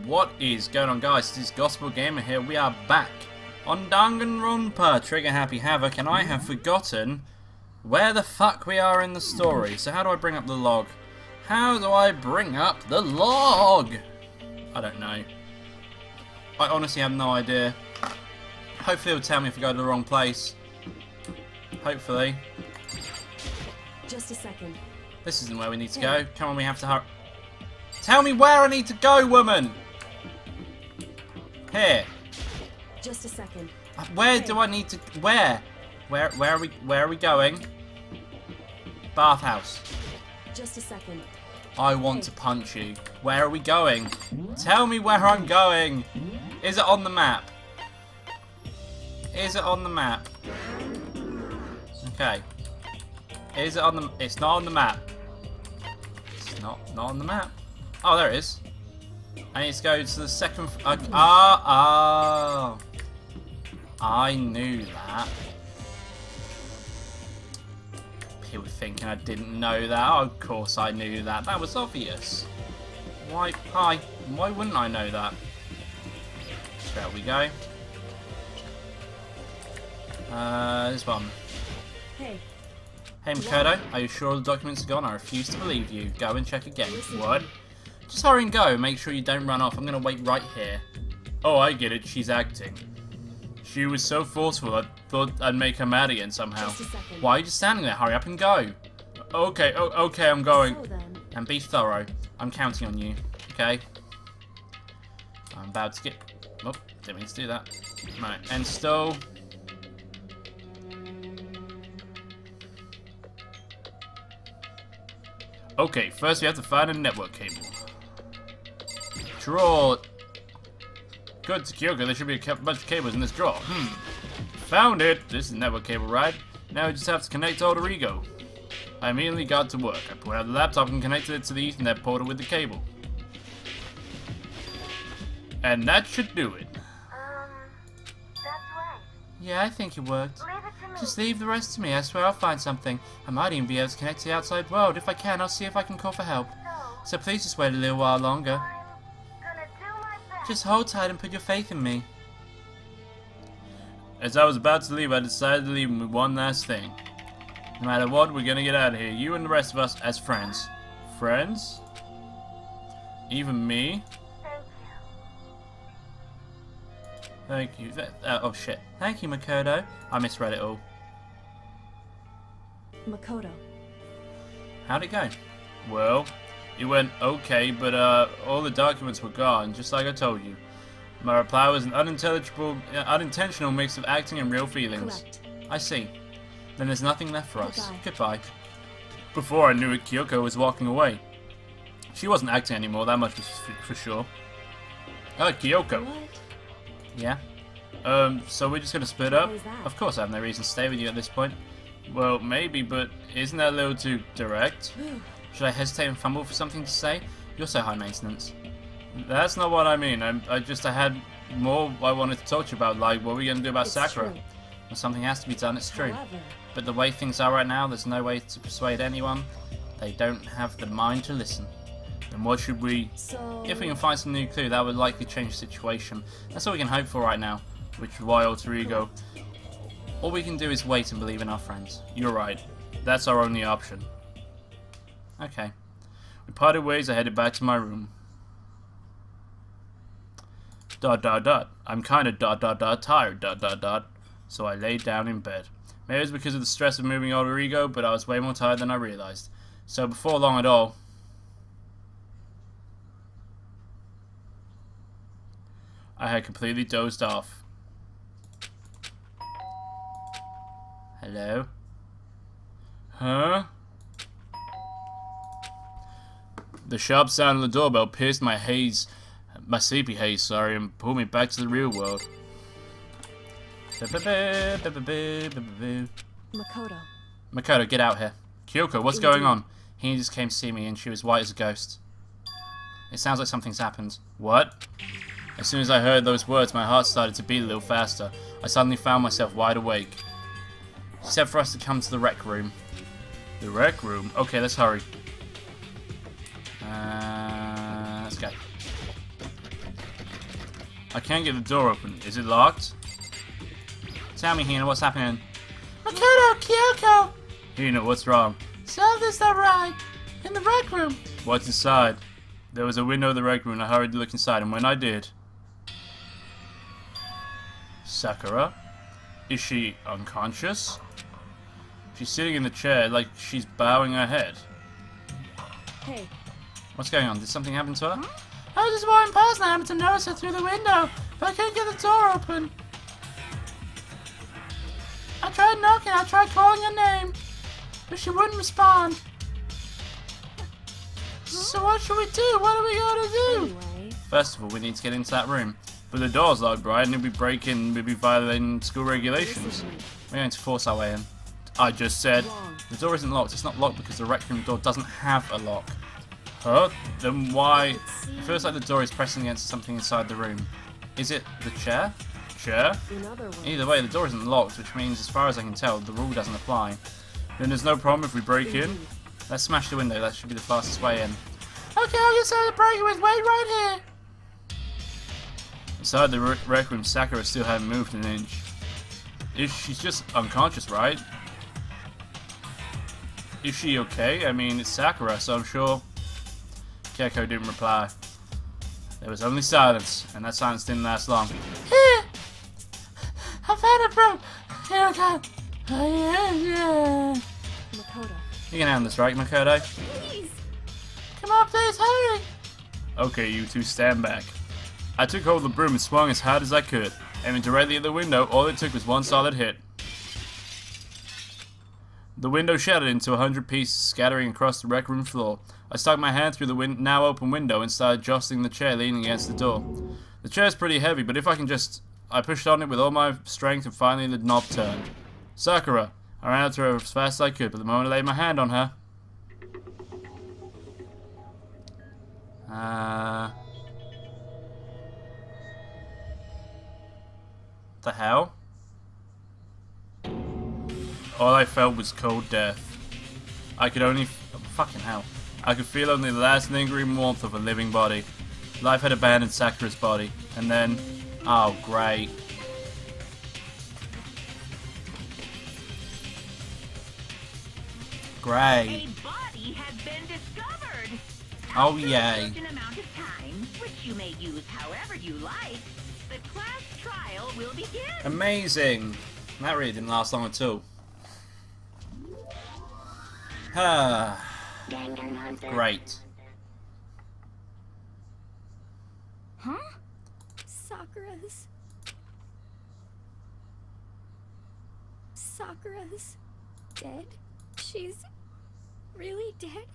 What is going on, guys? This is Gospel Gamer here. We are back on Danganronpa, Trigger Happy Havoc, and I have forgotten where the fuck we are in the story. So how do I bring up the log? How do I bring up the log? I don't know. I honestly have no idea. Hopefully it'll tell me if I go to the wrong place. Hopefully. Just a second. This isn't where we need to go. Come on, we have to hurry. Tell me where I need to go, woman! Here. Just a second. Where do I need to... Where? Where are we going? Bathhouse. Just a second. I want to punch you. Where are we going? Tell me where I'm going. Is it on the map? Is it on the map? Okay. Is it on the... It's not on the map. It's not on the map. Oh, there it is. I need to go to the second... I knew that. People thinking I didn't know that. Oh, of course I knew that. That was obvious. Why? Hi. Why wouldn't I know that? There we go. This one. Hey. Hey, Makoto. Are you sure the documents are gone? I refuse to believe you. Go and check again. What? Just hurry and go. Make sure you don't run off. I'm going to wait right here. Oh, I get it. She's acting. She was so forceful, I thought I'd make her mad again somehow. Why are you just standing there? Hurry up and go. Okay, okay, I'm going. And be thorough. I'm counting on you. Okay? I'm about to get... Oh, didn't mean to do that. Right, and still... Okay, first we have to find a network cable. Drawer. Good, Kyoko. There should be a bunch of cables in this drawer. Found it. This is a network cable, right? Now we just have to connect to Rigo. I immediately got to work. I pulled out the laptop and connected it to the Ethernet portal with the cable. And that should do it. That's right. Yeah, I think it worked. Leave it to me. Just leave the rest to me. I swear I'll find something. I might even be able to connect to the outside world. If I can, I'll see if I can call for help. So please just wait a little while longer. I'm gonna do my best. Just hold tight and put your faith in me. As I was about to leave, I decided to leave with one last thing. No matter what, we're gonna get out of here. You and the rest of us as friends. Friends? Even me? Thank you. Thank you. Oh shit. Thank you, Makoto. I misread it all. Makoto. How'd it go? Well, it went okay, but all the documents were gone, just like I told you. My reply was an unintentional mix of acting and real feelings. Correct. I see. Then there's nothing left for us. Goodbye. Goodbye. Before I knew it, Kyoko was walking away. She wasn't acting anymore, that much was for sure. Kyoko. What? Yeah? So we're just gonna split up? Why is that? Of course I have no reason to stay with you at this point. Well, maybe, but isn't that a little too direct? Should I hesitate and fumble for something to say? You're so high maintenance. That's not what I mean. I had more I wanted to talk to you about, like what are we gonna do about It's Sakura? true. When something has to be done, it's true. However, But the way things are right now, there's no way to persuade anyone. They don't have the mind to listen. Then what should we... so If we can find some new clue, that would likely change the situation. That's all we can hope for right now, which is why Alter Ego. All we can do is wait and believe in our friends. You're right. That's our only option. Okay. We parted ways, I headed back to my room. ... I'm kinda ... tired ... So I laid down in bed. Maybe it was because of the stress of moving Alter Ego, but I was way more tired than I realized. So before long at all, I had completely dozed off. Hello? Huh? The sharp sound of the doorbell pierced my sleepy haze, sorry, and pulled me back to the real world. Makoto. Makoto, get out here. Kyoko, what's going on? He just came to see me and she was white as a ghost. It sounds like something's happened. What? As soon as I heard those words, my heart started to beat a little faster. I suddenly found myself wide awake. She said for us to come to the rec room. The rec room? Okay, let's hurry. Let's go. I can't get the door open. Is it locked? Tell me, Hina, what's happening? Makoto, Kyoko! Hina, what's wrong? Something's not right. In the rec room. What's inside? There was a window in the rec room and I hurried to look inside, and when I did... Sakura? Is she unconscious? She's sitting in the chair like she's bowing her head. Hey, What's going on? Did something happen to her? I was just walking past and I happened to notice her through the window, but I couldn't get the door open. I tried knocking, I tried calling her name, but she wouldn't respond. So what should we do? What are we gonna do? anyway. First of all, we need to get into that room. But the door's locked, Brian, and we'll be breaking, we'll be violating school regulations. Listen to me. We're going to force our way in. I just said, Wrong. the door isn't locked. It's not locked because the rec room door doesn't have a lock. Huh? Then why? It feels like the door is pressing against something inside the room. Is it the chair? Chair? In other words, Either way, the door isn't locked, which means, as far as I can tell, the rule doesn't apply. Then there's no problem if we break in. indeed. Let's smash the window. That should be the fastest way in. Okay, I'll get started breaking with. Wait right here. Inside the rec room, Sakura still hadn't moved an inch. She's just unconscious, right? Is she okay? I mean, it's Sakura, so I'm sure. Keiko didn't reply. There was only silence, and that silence didn't last long. Here. I found it, bro. Here I go. Oh, yeah. Makoto. You can handle this, right, Makoto? Please. Come on, please, hurry. Okay, you two, stand back. I took hold of the broom and swung as hard as I could. Aiming directly at the window, all it took was one solid hit. The window shattered into 100 pieces, scattering across the rec room floor. I stuck my hand through the now open window and started jostling the chair leaning against the door. The chair's pretty heavy, but if I can just... I pushed on it with all my strength and finally the knob turned. Sakura! I ran out to her as fast as I could, but the moment I laid my hand on her... The hell? All I felt was cold death. I could only... fucking hell. I could feel only the last lingering warmth of a living body. Life had abandoned Sakura's body. And then... oh, great. Great. A body has been discovered. Oh, After yay. a certain amount of time, which you may use however you like, the class trial will begin. Amazing. That really didn't last long at all. Great. Huh? Sakura's dead? She's really dead?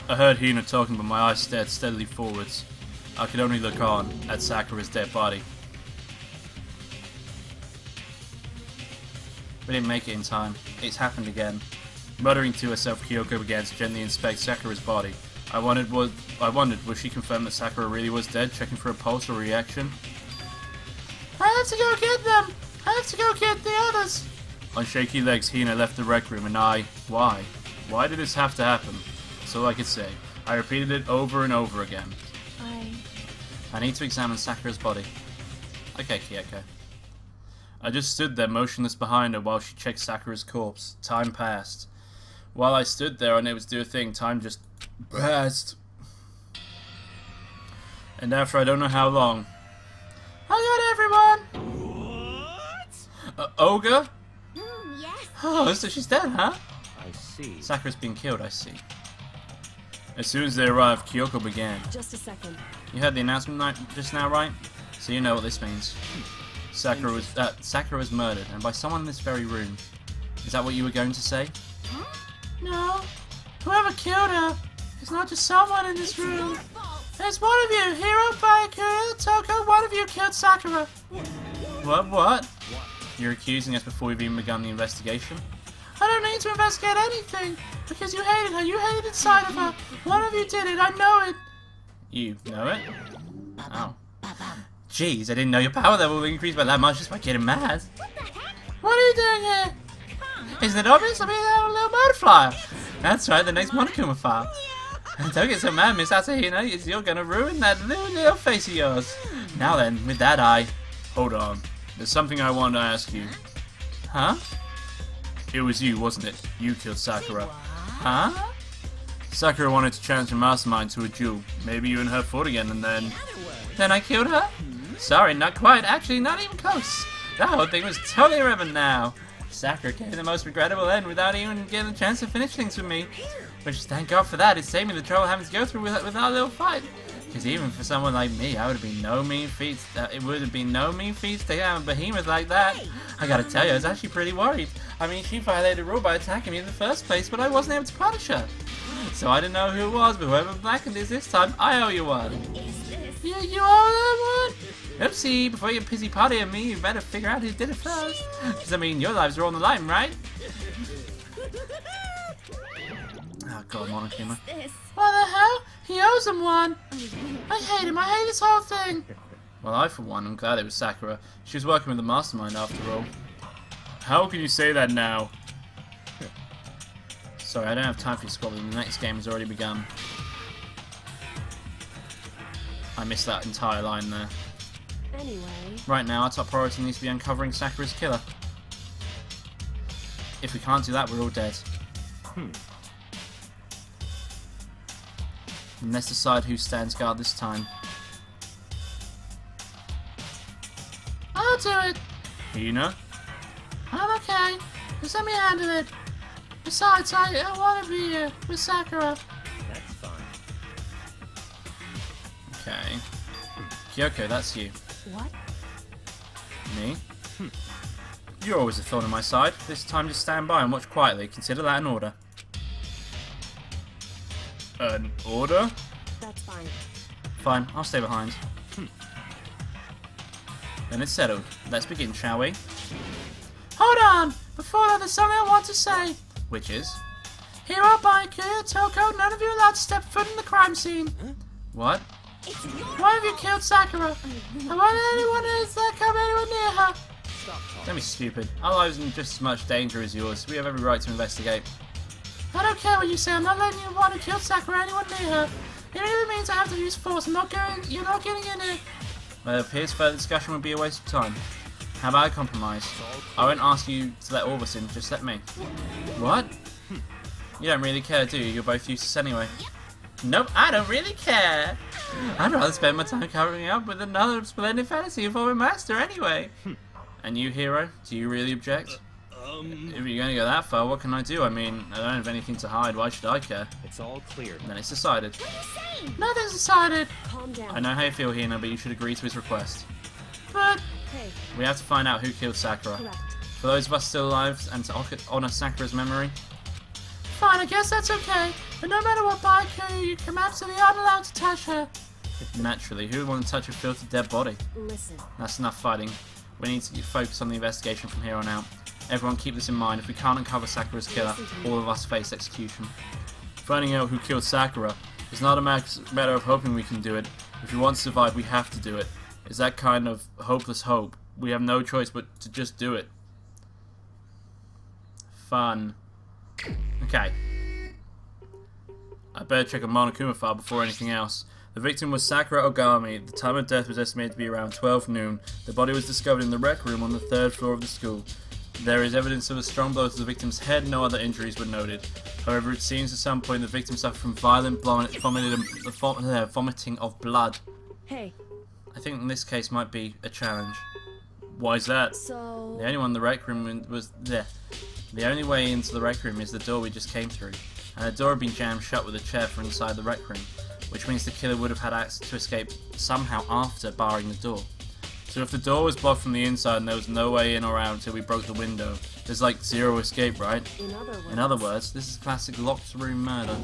I heard Hina talking, but my eyes stared steadily forwards. I could only look on at Sakura's dead body. We didn't make it in time. It's happened again. Muttering to herself, Kyoko began to gently inspect Sakura's body. I wondered, would she confirm that Sakura really was dead, checking for a pulse or reaction? I have to go get them. I have to go get the others. On shaky legs, Hina left the rec room, and why? Why did this have to happen? That's all I could say. I repeated it over and over again. I need to examine Sakura's body. Okay, Kyoko. I just stood there motionless behind her while she checked Sakura's corpse. Time passed. While I stood there unable to do a thing, time just passed. And after I don't know how long... I got everyone. Olga? Yes. Oh, so she's dead, huh? I see. Sakura's been killed, I see. As soon as they arrived, Kyoko began. Just a second. You heard the announcement just now, right? So you know what this means. Sakura was murdered, and by someone in this very room. Is that what you were going to say? No. Whoever killed her is not just someone in this room. There's one of you, Hiro, Byakuya, Toko, one of you killed Sakura. What? You're accusing us before we've even begun the investigation? I don't need to investigate anything, because you hated her, you hated the sight of her. One of you did it, I know it. You know it? Oh. Jeez, I didn't know your power level would increase by that much just by getting mad. What are you doing here? Isn't it obvious? I'm a little butterfly. That's right, the next Monokuma file. Don't get so mad, Miss Asahina, you're gonna ruin that little face of yours. Now then, with that eye... Hold on. There's something I wanted to ask you. Huh? It was you, wasn't it? You killed Sakura. Huh? Sakura wanted to challenge her mastermind to a duel. Maybe you and her fought again and then... Then I killed her? Sorry, not quite. Actually, not even close. That whole thing was totally irrelevant now. Sakura came to the most regrettable end without even getting a chance to finish things with me. Which, thank God for that, it saved me the trouble having to go through with our little fight. Because even for someone like me, it would have been no mean feat to take out a behemoth like that. I gotta tell you, I was actually pretty worried. I mean, she violated the rule by attacking me in the first place, but I wasn't able to punish her. So I didn't know who it was, but whoever blackened is this time, I owe you one. You owe them one? Oopsie, before you pissy potty at me, you better figure out who did it first. Because, I mean, your lives are on the line, right? Oh god, Monokuma. What the hell? He owes him one. I hate him. I hate this whole thing. Well, I for one am glad it was Sakura. She was working with the mastermind after all. How can you say that now? Sorry, I don't have time for your squabbling. The next game has already begun. I missed that entire line there. Anyway. Right now, our top priority needs to be uncovering Sakura's killer. If we can't do that, we're all dead. And let's decide who stands guard this time. I'll do it. Hina? I'm okay. Just let me handle it. Besides, I want to be here with Sakura. That's fine. Okay. Kyoko, that's you. What? Me? You're always a thorn in my side. This time just stand by and watch quietly. Consider that an order. An order? That's fine. Fine, I'll stay behind. Then it's settled. Let's begin, shall we? Hold on. Before that, there's something I want to say. Which is? Hiro, Baiku, Toko, none of you are allowed to step foot in the crime scene. What? Why have you killed Sakura? I want anyone else that come anywhere near her. Don't be stupid. Our lives are in just as much danger as yours. We have every right to investigate. I don't care what you say. I'm not letting you want to kill Sakura or anyone near her. Even if it means I have to use force, you're not getting in it. Well, it appears further discussion would be a waste of time. How about a compromise? I won't ask you to let all of us in, just let me. What? You don't really care, do you? You're both useless anyway. Nope, I don't really care. I'd rather spend my time covering up with another splendid fantasy of a master anyway. And you, Hero, do you really object? If you're going to go that far, what can I do? I mean, I don't have anything to hide. Why should I care? It's all clear. Then it's decided. Nothing's decided. Calm down. I know how you feel, Hina, but you should agree to his request. But Hey, We have to find out who killed Sakura. correct. For those of us still alive, and to honor Sakura's memory. fine, I guess that's okay. But no matter what Baiku, you come absolutely aren't allowed to touch her. Naturally, who would want to touch a filthy dead body? Listen. That's enough fighting. We need to focus on the investigation from here on out. Everyone keep this in mind. If we can't uncover Sakura's killer, all of us face execution. Finding out who killed Sakura is not a matter of hoping we can do it. If we want to survive, we have to do it. It's that kind of hopeless hope. We have no choice but to just do it. Fun. Okay. I better check a Monokuma file before anything else. The victim was Sakura Ogami. The time of death was estimated to be around 12 noon. The body was discovered in the rec room on the 3rd floor of the school. There is evidence of a strong blow to the victim's head. No other injuries were noted. However, it seems at some point the victim suffered from violent vomiting of blood. Hey, I think in this case might be a challenge. Why is that? so... The only one in the rec room was there. The only way into the rec room is the door we just came through. And the door had been jammed shut with a chair from inside the rec room, which means the killer would have had access to escape somehow after barring the door. So if the door was blocked from the inside and there was no way in or out until we broke the window, there's like zero escape, right? In other words, this is classic locked room murder.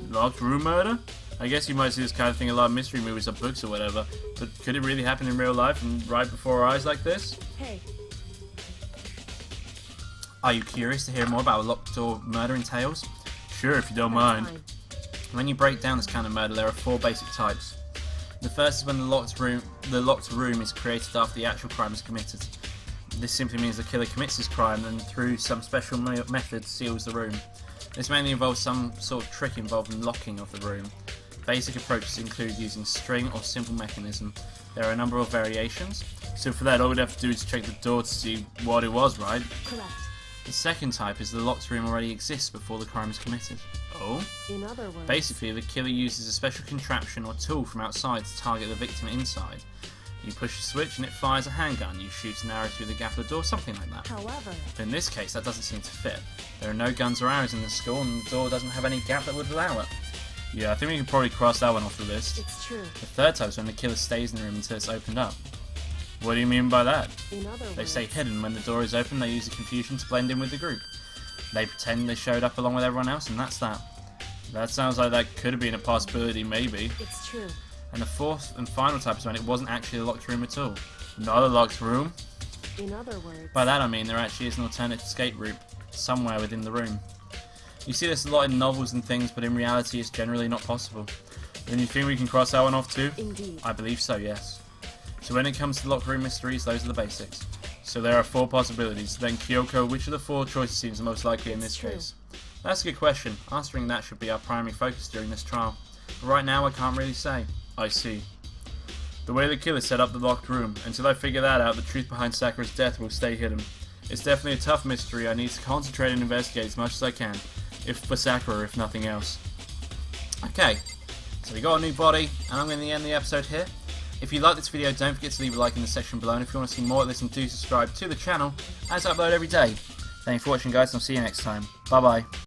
Locked room murder? I guess you might see this kind of thing in a lot of mystery movies or books or whatever, but could it really happen in real life and right before our eyes like this? hey, Are you curious to hear more about locked door murdering tales? Sure, if you don't that's mind. fine. When you break down this kind of murder, there are 4 basic types. The first is when the locked room is created after the actual crime is committed. This simply means the killer commits his crime and through some special method seals the room. This mainly involves some sort of trick involving locking of the room. Basic approaches include using string or simple mechanism. There are a number of variations, so for that all we'd have to do is check the door to see what it was, right? Correct. The second type is the locked room already exists before the crime is committed. Oh? In other words, Basically, the killer uses a special contraption or tool from outside to target the victim inside. You push a switch and it fires a handgun, you shoot an arrow through the gap of the door, something like that. however, But in this case, that doesn't seem to fit. There are no guns or arrows in the school and the door doesn't have any gap that would allow it. Yeah, I think we can probably cross that one off the list. it's true. The third type is when the killer stays in the room until it's opened up. What do you mean by that? In other They words, stay hidden. When the door is open, they use the confusion to blend in with the group. They pretend they showed up along with everyone else, and that's that. That sounds like that could have been a possibility, maybe. it's true. And the fourth and final type is when it wasn't actually a locked room at all. Not a locked room. In other words, By that I mean there actually is an alternate escape route somewhere within the room. You see this a lot in novels and things, but in reality it's generally not possible. Then you think we can cross that one off too? indeed. I believe so, yes. So when it comes to locked room mysteries, those are the basics. So there are 4 possibilities. Then Kyoko, which of the 4 choices seems the most likely in this It's true. case? That's a good question. Answering that should be our primary focus during this trial. But right now I can't really say. I see. The way the killer set up the locked room, until I figure that out, the truth behind Sakura's death will stay hidden. It's definitely a tough mystery. I need to concentrate and investigate as much as I can. If for Sakura, if nothing else. Okay, so we got a new body, and I'm going to end the episode here. If you like this video, don't forget to leave a like in the section below, and if you want to see more of this, then do subscribe to the channel, as I upload every day. Thanks for watching, guys, and I'll see you next time. Bye bye.